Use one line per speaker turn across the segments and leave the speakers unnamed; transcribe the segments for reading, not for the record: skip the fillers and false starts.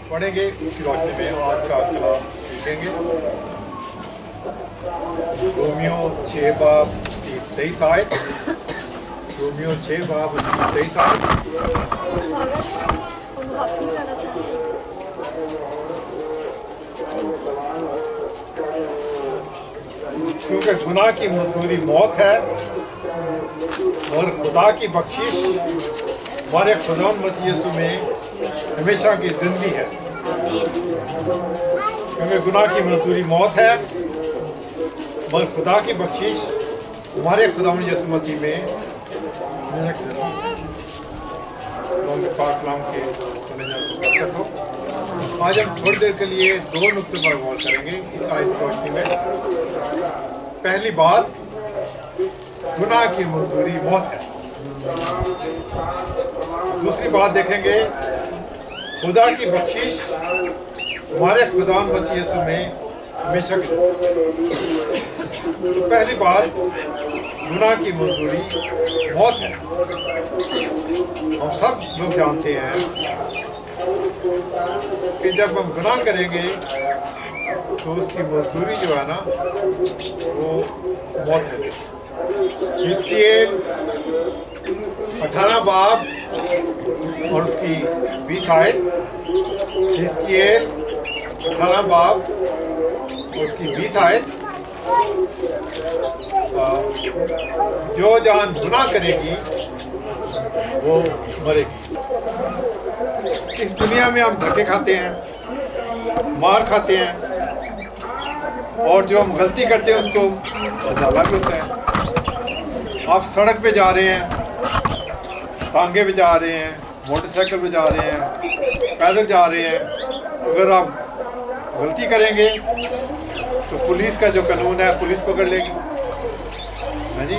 پڑھیں گے، اس کی روشنی میں آج کا کلام سیکھیں گے۔ رومیو 6 باب 23 آیت، رومیو 6 باب 23 آیت۔ کیونکہ گناہ کی مزدوری موت ہے اور خدا کی بخشش ہمارے خدا مسیح یسوع میں ہمیشہ کی زندگی ہے۔ کیونکہ گناہ کی مزدوری موت ہے مگر خدا کی بخشش ہمارے خدا یسوع مسیح میں ہمیشہ کی زندگی ہے۔ پاک کلام کے سننے کو برکت ہو۔ آج ہم تھوڑی دیر کے لیے 2 نقطے پر غور کریں گے اس آیت کی روشنی میں۔ پہلی بات، گناہ کی مزدوری موت ہے۔ دوسری بات دیکھیں گے، خدا کی بخشش ہمارے خدا مسیح یسوع میں ہمیشہ کی۔ تو پہلی بات، گناہ کی مزدوری موت ہے۔ ہم سب لوگ جانتے ہیں کہ جب ہم گناہ کریں گے تو اس کی مزدوری جو ہے نا وہ موت ہے۔ حزقیل 18 باب اور اس کی 20 آیت، حزقیل 18 باب اور اس کی 20 آیت۔ جو جان گناہ کرے گی وہ مرے گی۔ اس دنیا میں ہم دھکے کھاتے ہیں، مار کھاتے ہیں، اور جو ہم غلطی کرتے ہیں اس کو ازالہ بھی ہوتا ہے۔ آپ سڑک پہ جا رہے ہیں، ٹانگے پہ جا رہے ہیں، موٹر سائیکل پہ جا رہے ہیں، پیدل جا رہے ہیں، اگر آپ غلطی کریں گے تو پولیس کا جو قانون ہے پولیس پکڑ لے گی، ہاں جی۔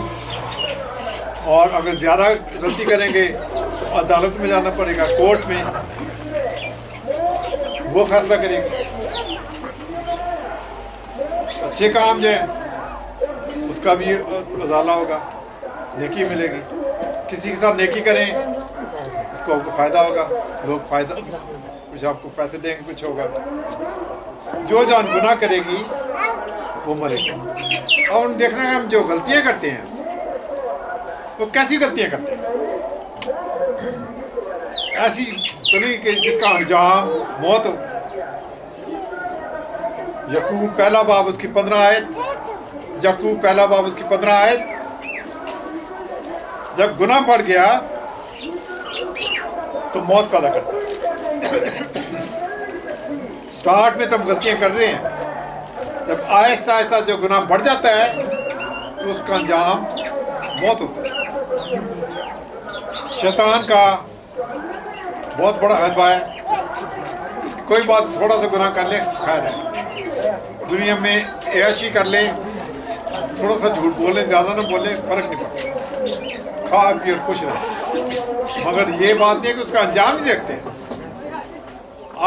اور اگر زیادہ غلطی کریں گے تو عدالت میں جانا پڑے گا، کورٹ میں، وہ فیصلہ کرے گی۔ اچھے کام جو ہے اس کا بھی ازالہ ہوگا، نیکی ملے گی۔ کسی کے ساتھ نیکی کریں اس کو آپ کو فائدہ ہوگا، لوگ فائدہ کچھ آپ کو پیسے دیں گے، کچھ ہوگا۔ جو جان گناہ کرے گی وہ مرے گی۔ اور ہم دیکھنا ہے ہم جو غلطیاں کرتے ہیں وہ کیسی غلطیاں کرتے ہیں؟ ایسی تو نہیں کہ جس کا انجام موت ہو۔ یعقوب پہلا باب اس کی 15 آیت، یعقوب پہلا باب اس کی 15 آیت۔ جب گناہ بڑھ گیا تو موت پیدا کرتا ہے۔ سٹارٹ میں تو ہم غلطیاں کر رہے ہیں، جب آہستہ آہستہ جو گناہ بڑھ جاتا ہے تو اس کا انجام موت ہوتا ہے۔ شیطان کا بہت بڑا حلبہ ہے، کوئی بات تھوڑا سا گناہ کر لیں خیر ہے، دنیا میں عیاشی کر لیں، تھوڑا سا جھوٹ بولیں، زیادہ نہ بولیں، فرق نہیں پڑتا، کھا پی اور خوش رہیں۔ مگر یہ بات نہیں ہے کہ اس کا انجام نہیں دیکھتے ہیں۔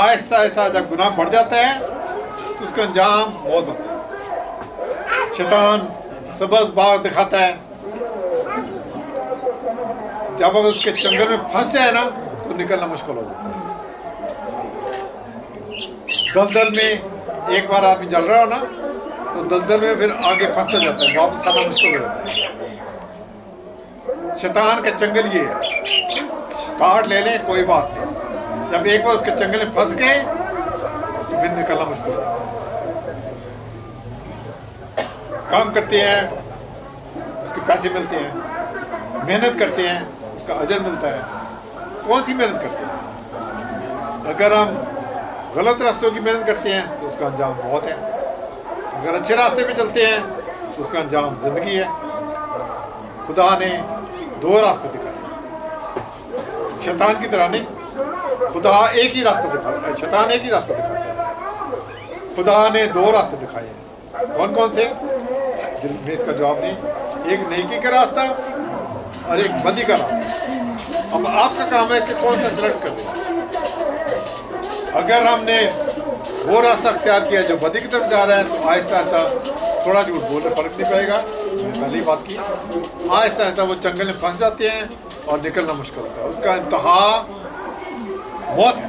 آہستہ آہستہ جب گناہ بڑھ جاتا ہے تو اس کا انجام موت ہوتا ہے۔ شیطان سبز باغ دکھاتا ہے، جب اب اس کے چنگل میں پھنس جائے نا تو نکلنا مشکل ہو جاتا ہے۔ دلدل میں ایک بار آدمی جل رہا ہو نا تو دلدل میں پھر آگے پھنستا جاتا ہے، واپس آنا مشکل ہو جاتا ہے۔ شیطان کا چنگل یہ ہے، سٹارٹ لے لیں کوئی بات نہیں، جب ایک بار اس کے چنگل میں پھنس گئے تو پھر نکلنا مشکل ہو جاتا ہے۔ کام کرتے ہیں اس کے پیسے ملتے ہیں، محنت کرتے ہیں اس کا اجر ملتا ہے۔ کون سی محنت کرتے ہیں؟ اگر ہم غلط راستوں کی محنت کرتے ہیں تو اس کا انجام موت ہے، اگر اچھے راستے پہ چلتے ہیں تو اس کا انجام زندگی ہے۔ خدا نے 2 راستے دکھائے، شیطان کی طرح نہیں، خدا ایک ہی راستہ دکھاتا ہے، شیطان ایک ہی راستہ دکھاتا ہے۔ خدا نے 2 راستے دکھائے ہیں، کون کون سے؟ دل میں اس کا جواب نہیں، ایک نیکی کا راستہ اور ایک بدی کا راستہ۔ اب آپ کا کام ہے کہ کون سا سلیکٹ کر دیں۔ اگر ہم نے وہ راستہ اختیار کیا جو بدی کی طرف جا رہا ہے تو آہستہ آہستہ تھوڑا جھوٹ بولنے فرق نہیں پائے گا، میں نے پہلے ہی بات کی، آہستہ آہستہ وہ چنگل میں پھنس جاتے ہیں اور نکلنا مشکل ہوتا ہے، اس کا انتہا موت ہے۔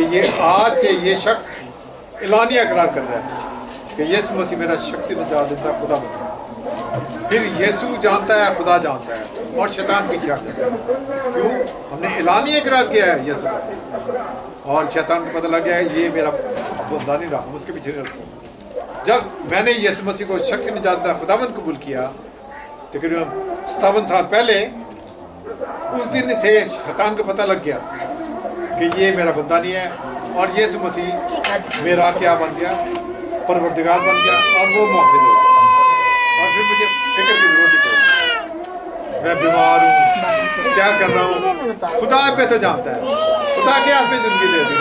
کہ یہ آج سے یہ شخص اعلانیہ اقرار کر رہا ہے کہ یسوع مسیح میرا شخصی نجات دہندہ خدا بنتا ہے. پھر یسوع جانتا ہے، خدا جانتا ہے، اور شیطان پیچھے ہٹتا ہے. کیوں؟ ہم نے اعلانیہ اقرار کیا ہے یسوع کا، اور شیطان کو پتہ لگ گیا ہے یہ میرا بندہ نہیں رہا، ہم اس کے پیچھے نہیں رہ سکتے. جب میں نے یسوع مسیح کو شخصی نجات دہندہ خداوند قبول کیا تقریباً 57 سال پہلے، اس دن سے شیطان کو پتہ لگ گیا کہ یہ میرا بندہ نہیں ہے، اور یسوع مسیح میرا کیا بن گیا؟ پروردگار بن گیا، اور وہ محافظ ہو گیا. اور پھر مجھے فکر کی ضرورت نہیں پڑی، میں بیمار ہوں، کیا کر رہا ہوں، خدا بہتر جانتا ہے. خدا کے ہاتھ میں زندگی دے دی،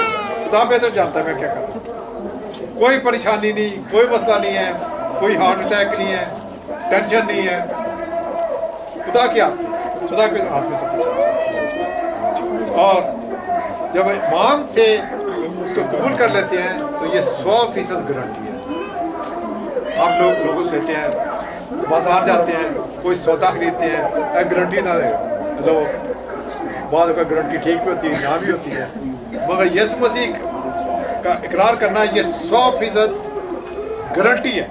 خدا بہتر جانتا ہے میں کیا کر رہا ہوں. کوئی پریشانی نہیں، کوئی مسئلہ نہیں ہے، کوئی ہارٹ اٹیک نہیں ہے، ٹینشن نہیں ہے. خدا کے ہاتھ میں، خدا کے ہاتھ میں سب کچھ. اور جب ایمان سے اس کو قبول کر لیتے ہیں تو یہ 100% گارنٹی ہے. آپ لوگ لیتے ہیں، بازار جاتے ہیں، کوئی سودا خریدتے ہیں، گارنٹی نہ دے گا. لو بعض کا گارنٹی ٹھیک بھی ہوتی ہے، نہ بھی ہوتی ہے، مگر یسوع مسیح کا اقرار کرنا یہ 100% گارنٹی ہے.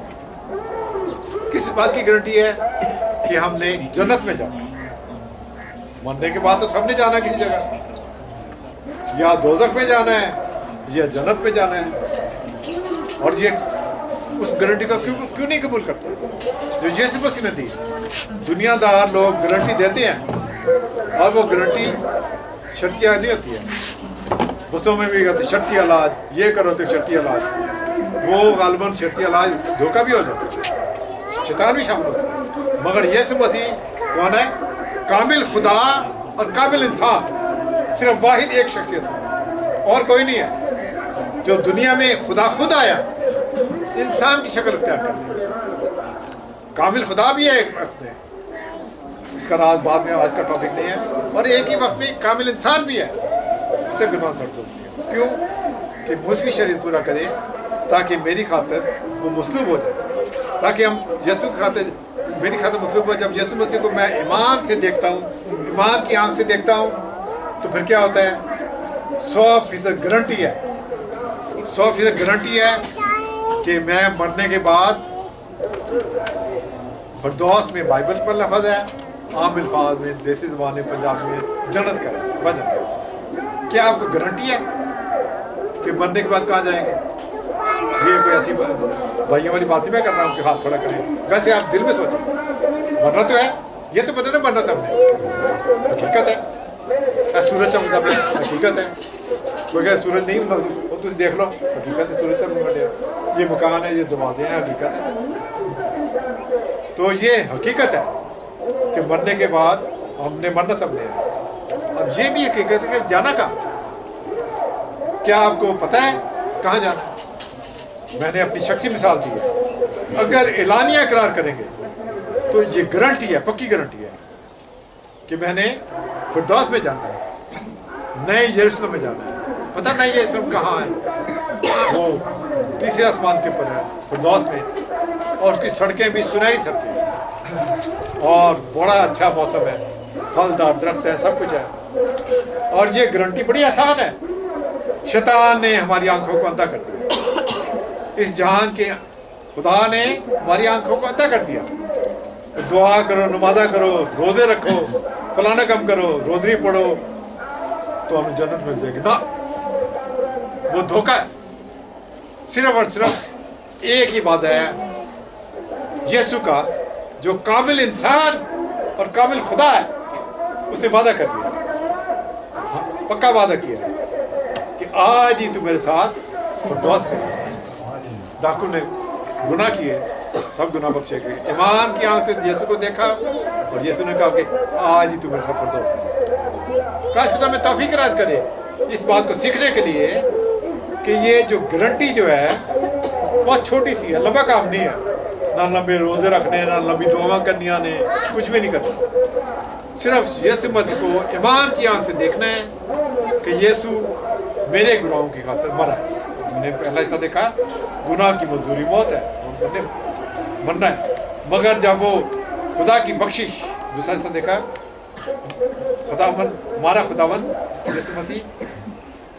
کس بات کی گارنٹی ہے؟ کہ ہم نے جنت میں جانا. مرنے کے بعد تو سب نے جانا کسی جگہ، یا دوزخ میں جانا ہے یا جنت میں جانا ہے. اور یہ اس گارنٹی کا کیوں نہیں قبول کرتا جو یسوع مسیح نے دی؟ دنیا دار لوگ گارنٹی دیتے ہیں، اور وہ گارنٹی شرطیہ نہیں ہوتی ہے. بسوں میں بھی کہتے شرطی علاج، یہ کرو تو شرطی علاج. وہ غالباً شرطی علاج دھوکہ بھی ہو جاتا ہے، شیطان بھی شامل ہوتا ہے. مگر یسوع مسیح کون ہے؟ کامل خدا اور کامل انسان. صرف واحد ایک شخصیت ہے، اور کوئی نہیں ہے. جو دنیا میں خدا خود آیا، انسان کی شکل اختیار کر لی. کامل خدا بھی ہے ایک وقت میں، اس کا راز بعد میں آج کا ٹاپک نہیں ہے. اور ایک ہی وقت میں کامل انسان بھی ہے، اس سے گناہ سڑ ہوتی ہے. کیوں؟ کہ موسمی شریعت پورا کرے تاکہ میری خاطر وہ مصلوب ہو جائے، تاکہ ہم یسوع کی خاطر میری خاطر مصلوب ہو. جب یسوع مسیح کو میں ایمان سے دیکھتا ہوں، ایمان کی آنکھ سے دیکھتا ہوں، تو پھر کیا ہوتا ہے؟ 100% گارنٹی ہے، 100% گارنٹی ہے کہ میں مرنے کے بعد فردوس میں بائبل پر لفظ ہے، عام الفاظ میں دیسی زبان میں پنجابی میں جنت کا وجہ. کیا آپ کو گارنٹی ہے کہ مرنے کے بعد کہاں جائیں گے؟ یہ کوئی ایسی بھائیوں والی بات نہیں میں کر رہا ہوں کہ ہاتھ کھڑا کریں. ویسے آپ دل میں سوچیں، مرنا تو ہے، یہ تو پتہ نہیں مرنا سب نے، حقیقت ہے. سورج چمکتا پہ حقیقت ہے. کوئی کہ سورج نہیں وہ تم دیکھ لو، حقیقت ہے سورج چمک پڑے. یہ مکان ہے، یہ دروازے ہیں، حقیقت ہے. تو یہ حقیقت ہے کہ مرنے کے بعد ہم نے مرنا سب نے ہے. اب یہ بھی حقیقت ہے کہ جانا کہاں؟ کیا آپ کو پتہ ہے کہاں جانا؟ میں نے اپنی شخصی مثال دی ہے. اگر اعلانیہ اقرار کریں گے تو یہ گارنٹی ہے، پکی گارنٹی ہے کہ میں نے فردوس میں جانا ہے، نئے یروشلم میں جانا ہے. پتہ نئے یروشلم کہاں ہے؟ وہ تیسرے آسمان کے اوپر ہے، فردوس میں. اور اس کی سڑکیں بھی سنہری سڑکیں ہیں، اور بڑا اچھا موسم ہے، پھلدار درخت ہے، سب کچھ ہے. اور یہ گارنٹی بڑی آسان ہے. شیطان نے ہماری آنکھوں کو اندھا کر دیا، اس جہان کے خدا نے ہماری آنکھوں کو اندھا کر دیا. دعا کرو، نمازہ کرو، روزے رکھو، فلانا کام کرو، روزری پڑھو تو ہمیں جنت مل جائے گی. نا، وہ دھوکہ ہے. صرف اور صرف ایک ہی وعدہ ہے یسوع کا، جو کامل انسان اور کامل خدا ہے. اس نے وعدہ کر دیا، پکا وعدہ کیا کہ آج ہی تو میرے ساتھ فردوس میں. ڈاکو نے گناہ کیے، سب گناہ بخشے گئے. ایمان کی آنکھ سے یسوع کو دیکھا، اور یسوع نے کہا کہ آج ہی تو میرے ساتھ فردوس میں. کاش خدا میں توفیق عنایت کرے اس بات کو سیکھنے کے لیے کہ یہ جو گارنٹی جو ہے بہت چھوٹی سی ہے، لمبا کام نہیں ہے. نہ لمبے روزے رکھنے، نہ لمبی دعا کرنی آنے، کچھ بھی نہیں کرنا. صرف یسوع مسیح کو ایمان کی آنکھ سے دیکھنا ہے کہ یسوع میرے گناہوں کی خاطر مرا ہے. میں نے پہلا حصہ دیکھا، گناہ کی مزدوری موت ہے، ہم نے مرنا ہے. مگر جب وہ خدا کی بخشش، دوسرا حصہ دیکھا، خداوند ہمارا خداوند یسوع مسیح